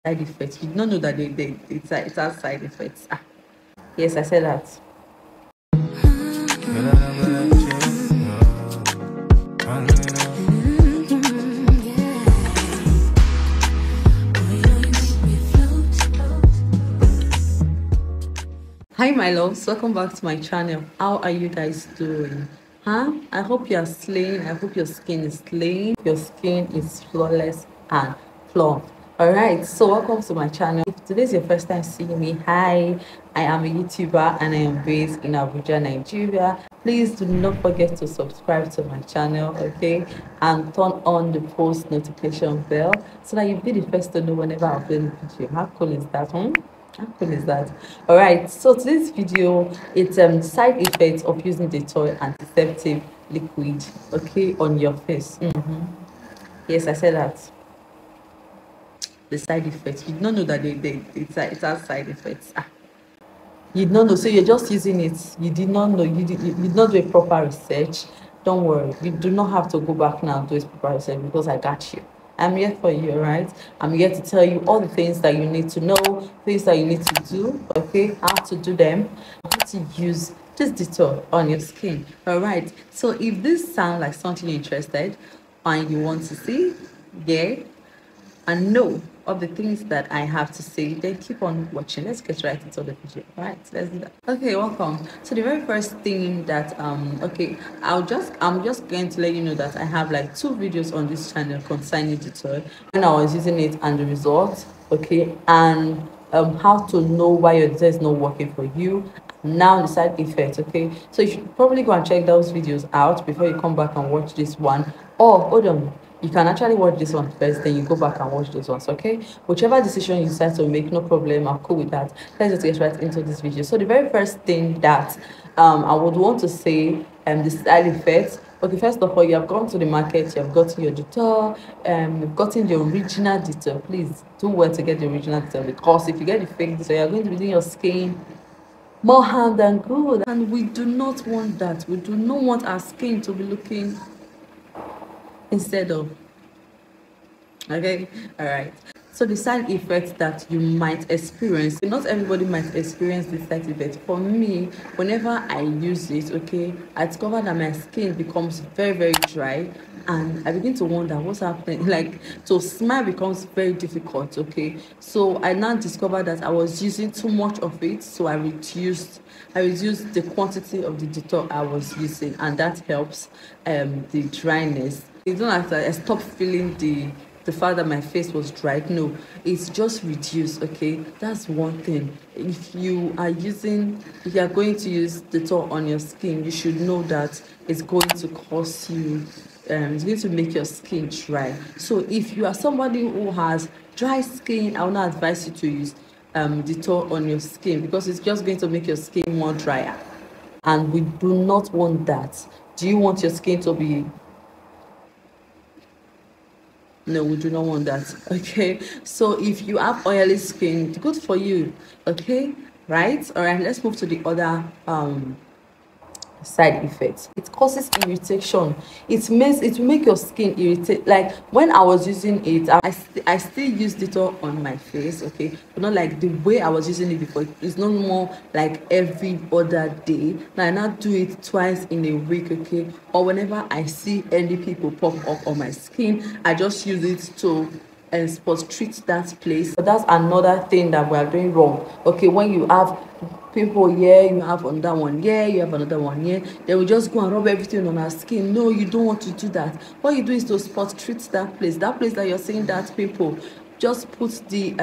side effects. You don't know that it has side effects. Yes, I said that. Hi my loves, welcome back to my channel. How are you guys doing? I hope you are slaying. I hope your skin is slaying. Your skin is flawless and flawed. All right, so welcome to my channel. If today's your first time seeing me, hi, I am a YouTuber and I am based in Abuja, Nigeria. Please do not forget to subscribe to my channel, okay, and turn on the post notification bell so that you'll be the first to know whenever I upload a video. How cool is that? How cool is that? All right, so today's video, it's side effects of using Dettol antiseptic liquid, okay, on your face. Yes, I said that. The side effects, you don't know that it has side effects. You don't know, so you're just using it. You did not know, you did not do a proper research. Don't worry, you do not have to go back now and do a proper research because I got you. I'm here for you, all right? I'm here to tell you all the things that you need to know, things that you need to do, okay? How to do them, how to use this Dettol on your skin, all right? So if this sounds like something you're interested and you want to see, yeah, and know of the things that I have to say, then keep on watching. Let's get right into the video. All right, let's do that. Okay, welcome. So the very first thing that okay, I'm just going to let you know that I have like 2 videos on this channel concerning Dettol, when I was using it and the results, okay, and how to know why your Dettol is not working for you, now the side effects, okay. So you should probably go and check those videos out before you come back and watch this one. Or hold on, you can actually watch this one first, then you go back and watch those ones, okay? Whichever decision you decide to make, no problem, I'm cool with that. Let's just get right into this video. So the very first thing that I would want to say, the side effects. Okay, first of all, you have gone to the market, you have gotten your Dettol, you've gotten the original Dettol. Please do well to get the original Dettol, because if you get the fake Dettol, you're going to be doing your skin more harm than good, and we do not want that. We do not want our skin to be looking instead of, okay, all right. So the side effects that you might experience, not everybody might experience this side effect. For me, whenever I use it, okay, I discover that my skin becomes very dry, and I begin to wonder what's happening. Like, to smile becomes very difficult, okay. So I now discovered that I was using too much of it, so I reduced the quantity of the Dettol I was using, and that helps the dryness. It's not after I stopped feeling the fact that my face was dry. No, it's just reduced, okay. That's one thing. If you are going to use Dettol on your skin, you should know that it's going to cause you it's going to make your skin dry. So if you are somebody who has dry skin, I will not advise you to use Dettol on your skin, because it's just going to make your skin more drier, and we do not want that. Do you want your skin to be... No, we do not want that, okay. So if you have oily skin, good for you, okay, right? All right, let's move to the other side effects. It causes irritation. It will make your skin irritate. Like when I was using it, I still use Dettol on my face, okay, but not like the way I was using it before. It's not more like every other day. Now I now do it twice in a week, okay, or whenever I see any people pop up on my skin, I just use it to spot treat that place. But that's another thing that we are doing wrong, okay. When you have people here, you have another one here, you have another one here, they will just go and rub everything on our skin. No, you don't want to do that. What you do is to spot treat that place that you're seeing that people. Just put the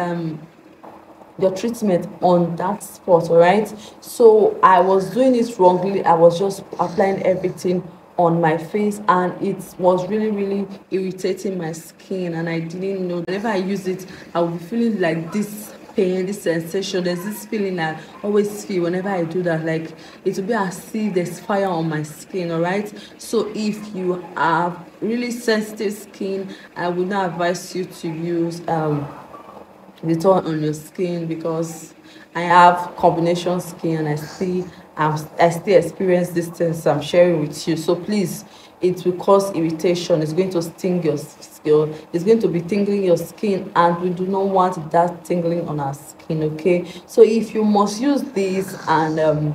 your treatment on that spot, all right. So I was doing it wrongly. I was just applying everything on my face, and it was really irritating my skin, and I didn't know. Whenever I use it, I will be feeling like this pain, this sensation. There's this feeling I always feel whenever I do that, like it will be as if there's fire on my skin, all right. So if you have really sensitive skin, I would not advise you to use Dettol on your skin, because I have combination skin and I see I still experience these things I'm sharing with you. So please, it will cause irritation. It's going to sting your skin. It's going to be tingling your skin, and we do not want that tingling on our skin. Okay, so if you must use this, and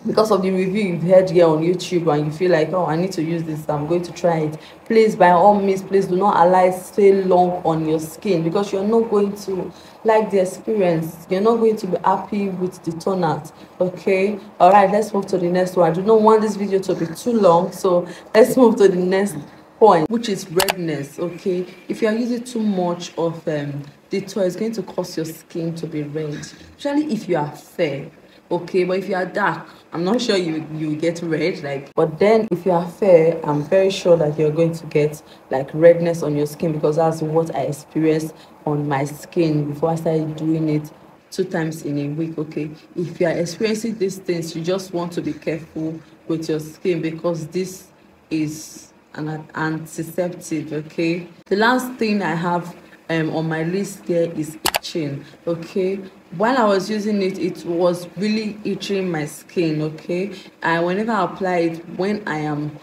because of the review you've heard here on YouTube, and you feel like, oh, I need to use this, I'm going to try it, please, by all means, please do not allow it to stay long on your skin, because you're not going to like the experience. You're not going to be happy with the turnout. Okay, all right, let's move to the next one. I do not want this video to be too long, so let's move to the next point, which is redness. Okay, if you are using too much of Dettol, it's going to cause your skin to be red, especially if you are fair. Okay, but if you are dark, I'm not sure you get red, like, but then if you are fair, I'm very sure that you're going to get like redness on your skin, because that's what I experienced on my skin before I started doing it 2 times in a week. Okay, if you are experiencing these things, you just want to be careful with your skin, because this is an antiseptic. Okay, the last thing I have on my list here is itching. Okay, while I was using it, it was really itching my skin. Okay, and whenever I apply it, when I am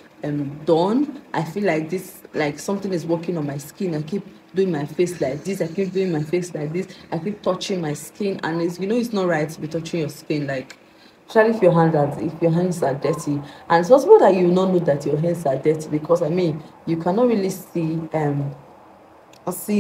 done, I feel like this, like something is working on my skin. I keep doing my face like this, I keep doing my face like this, I keep touching my skin, and it's, it's not right to be touching your skin, like, especially if your hands are dirty. And it's possible that you will not know that your hands are dirty, because I mean, you cannot really see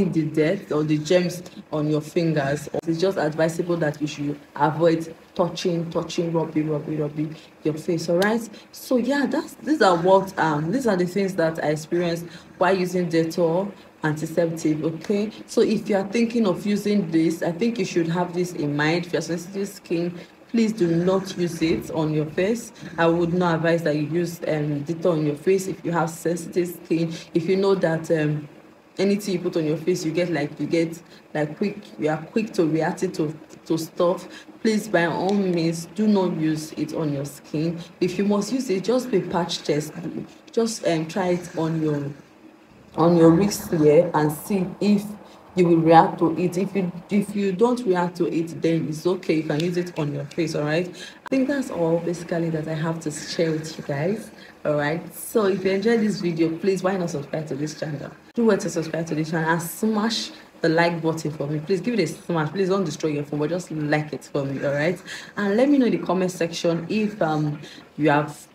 the dirt or the germs on your fingers. It's just advisable that you should avoid touching, rubbing your face. All right, so yeah, these are the things that I experienced while using Dettol antiseptic. Okay, so if you are thinking of using this, I think you should have this in mind. If you have sensitive skin, please do not use it on your face. I would not advise that you use Dettol on your face if you have sensitive skin. If you know that anything you put on your face, you are quick to react it to stuff, please, by all means, do not use it on your skin. If you must use it, just be patch test. Just try it on your wrist here and see if you will react to it. If you don't react to it, then it's okay, you can use it on your face. All right, I think that's all basically that I have to share with you guys. All right, so if you enjoyed this video, please, why not subscribe to this channel? Do well to subscribe to this channel and smash the like button for me. Please give it a smash. Please don't destroy your phone, but just like it for me. All right, and let me know in the comment section if you have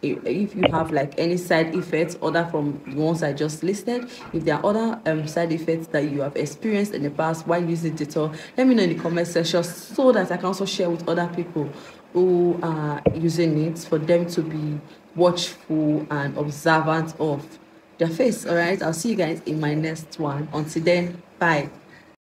if you have like any side effects other from the ones I just listed. If there are other side effects that you have experienced in the past while using Dettol, let me know in the comment section, so that I can also share with other people who are using it, for them to be watchful and observant of their face. All right, I'll see you guys in my next one. Until then, bye.